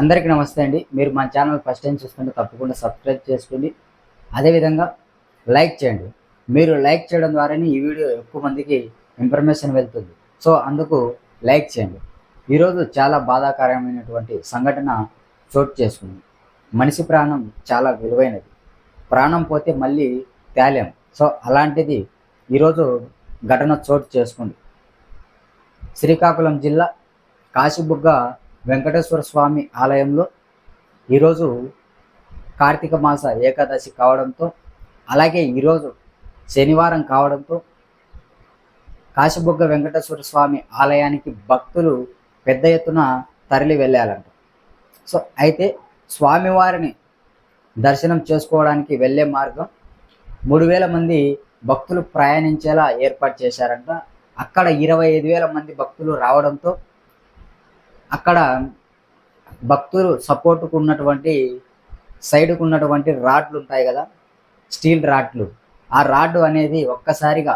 అందరికీ నమస్తే అండి. మీరు మన ఛానల్ ఫస్ట్ టైం చూస్తుంటే తప్పకుండా సబ్స్క్రైబ్ చేసుకోండి. అదేవిధంగా లైక్ చేయండి. మీరు లైక్ చేయడం ద్వారానే ఈ వీడియో ఎక్కువ మందికి ఇన్ఫర్మేషన్ వెళ్తుంది. సో అందుకు లైక్ చేయండి. ఈరోజు చాలా బాధాకరమైనటువంటి సంఘటన చోటు చేసుకుంది. మనిషి ప్రాణం చాలా విలువైనది. ప్రాణం పోతే మళ్ళీ తేలేం. సో అలాంటిది ఈరోజు ఘటన చోటు చేసుకుంది. శ్రీకాకుళం జిల్లా కాశీబుగ్గ వెంకటేశ్వర స్వామి ఆలయంలో ఈరోజు కార్తీక మాస ఏకాదశి కావడంతో, అలాగే ఈరోజు శనివారం కావడంతో కాశీబుగ్గ వెంకటేశ్వర స్వామి ఆలయానికి భక్తులు పెద్ద ఎత్తున తరలి వెళ్ళాలంట. సో అయితే స్వామివారిని దర్శనం చేసుకోవడానికి వెళ్ళే మార్గం 3,000 మంది భక్తులు ప్రయాణించేలా ఏర్పాటు చేశారంట. అక్కడ 25,000 మంది భక్తులు రావడంతో అక్కడ భక్తులు సపోర్టుకు ఉన్నటువంటి సైడ్కు ఉన్నటువంటి రాడ్లు ఉంటాయి కదా, స్టీల్ రాడ్లు, ఆ రాడ్డు అనేది ఒక్కసారిగా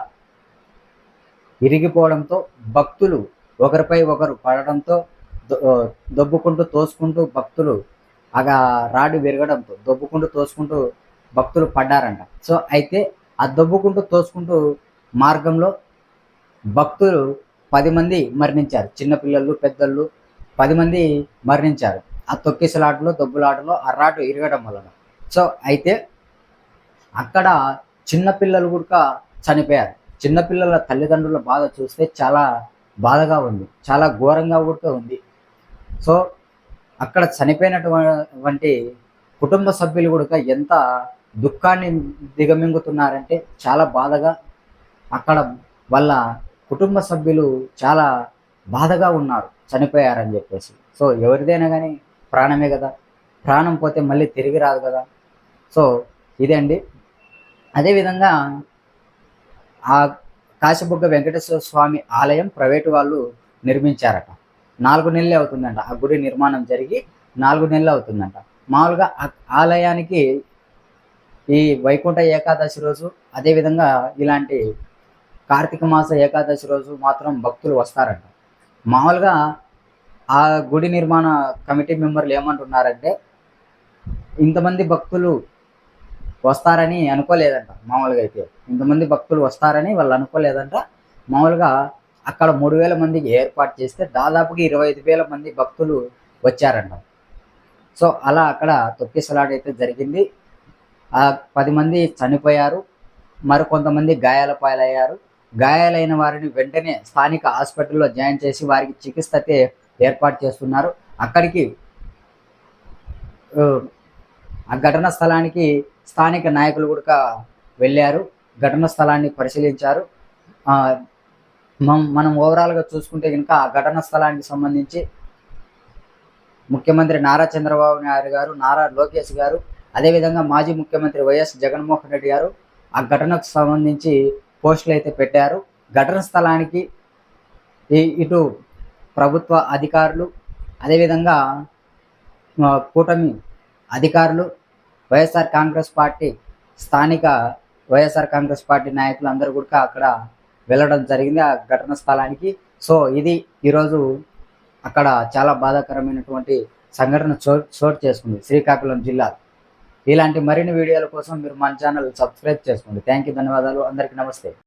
ఇరిగిపోవడంతో భక్తులు ఒకరిపై ఒకరు పడడంతో దొబ్బుకుంటూ తోసుకుంటూ భక్తులు రాడ్డు విరగడంతో దొబ్బుకుంటూ తోసుకుంటూ భక్తులు పడ్డారంట. సో అయితే ఆ దొబ్బుకుంటూ తోసుకుంటూ మార్గంలో భక్తులు 10 మంది మరణించారు. చిన్నపిల్లలు, పెద్దలు 10 మంది మరణించారు ఆ తొక్కిసలాటలో, దొబ్బులాటలో ఆ రాడ్డు ఇరగడం వలన. సో అయితే అక్కడ చిన్నపిల్లలు కూడా చనిపోయారు. చిన్నపిల్లల తల్లిదండ్రుల బాధ చూస్తే చాలా బాధగా ఉంది, చాలా ఘోరంగా కూడా ఉంది. సో అక్కడ చనిపోయినటువంటి కుటుంబ సభ్యులు కూడా ఎంత దుఃఖాన్ని దిగమింగుతున్నారంటే చాలా బాధగా, అక్కడ వాళ్ళ కుటుంబ సభ్యులు చాలా బాధగా ఉన్నారు చనిపోయారని చెప్పేసి. సో ఎవరిదైనా కానీ ప్రాణమే కదా, ప్రాణం పోతే మళ్ళీ తిరిగి రాదు కదా. సో ఇదే అండి. అదేవిధంగా ఆ కాశీబుగ్గ వెంకటేశ్వర స్వామి ఆలయం ప్రైవేటు వాళ్ళు నిర్మించారట. 4 నెలలే అవుతుందంట ఆ గుడి నిర్మాణం జరిగి, 4 నెలలు అవుతుందంట. మామూలుగా ఆలయానికి ఈ వైకుంఠ ఏకాదశి రోజు, అదేవిధంగా ఇలాంటి కార్తీక మాస ఏకాదశి రోజు మాత్రం భక్తులు వస్తారంట. మామూలుగా ఆ గుడి నిర్మాణ కమిటీ మెంబర్లు ఏమంటున్నారంటే ఇంతమంది భక్తులు వస్తారని అనుకోలేదంట. మామూలుగా అయితే ఇంతమంది భక్తులు వస్తారని వాళ్ళు అనుకోలేదంట. మామూలుగా అక్కడ 3,000 మందికి ఏర్పాటు చేస్తే దాదాపుగా 25,000 మంది భక్తులు వచ్చారంట. సో అలా అక్కడ తొక్కిసలాట అయితే జరిగింది. 10 మంది చనిపోయారు, మరికొంతమంది గాయాల పాలయ్యారు. గాయాలైన వారిని వెంటనే స్థానిక హాస్పిటల్లో జాయిన్ చేసి వారికి చికిత్స అయితే ఏర్పాటు చేస్తున్నారు. అక్కడికి ఆ ఘటన స్థలానికి స్థానిక నాయకులు కూడా వెళ్ళారు, ఘటన స్థలాన్ని పరిశీలించారు. మనం ఓవరాల్గా చూసుకుంటే కనుక ఆ ఘటన స్థలానికి సంబంధించి ముఖ్యమంత్రి నారా చంద్రబాబు నాయుడు గారు, నారా లోకేష్ గారు, అదేవిధంగా మాజీ ముఖ్యమంత్రి వైఎస్ జగన్మోహన్ రెడ్డి గారు ఆ ఘటనకు సంబంధించి పోస్టులు అయితే పెట్టారు. ఘటన స్థలానికి ఇటు ప్రభుత్వ అధికారులు, అదేవిధంగా కూటమి అధికారులు, వైఎస్ఆర్ కాంగ్రెస్ పార్టీ స్థానిక వైఎస్ఆర్ కాంగ్రెస్ పార్టీ నాయకులు అందరూ కూడా అక్కడ వెళ్ళడం జరిగింది ఆ ఘటన స్థలానికి. సో ఇది ఈరోజు అక్కడ చాలా బాధాకరమైనటువంటి సంఘటన చోటు చేసుకుంది శ్రీకాకుళం జిల్లాలో. ఇలాంటి మరిన్ని వీడియోల కోసం మీరు మన ఛానల్ సబ్స్క్రైబ్ చేసుకోండి. థ్యాంక్ యూ, ధన్యవాదాలు. అందరికీ నమస్తే.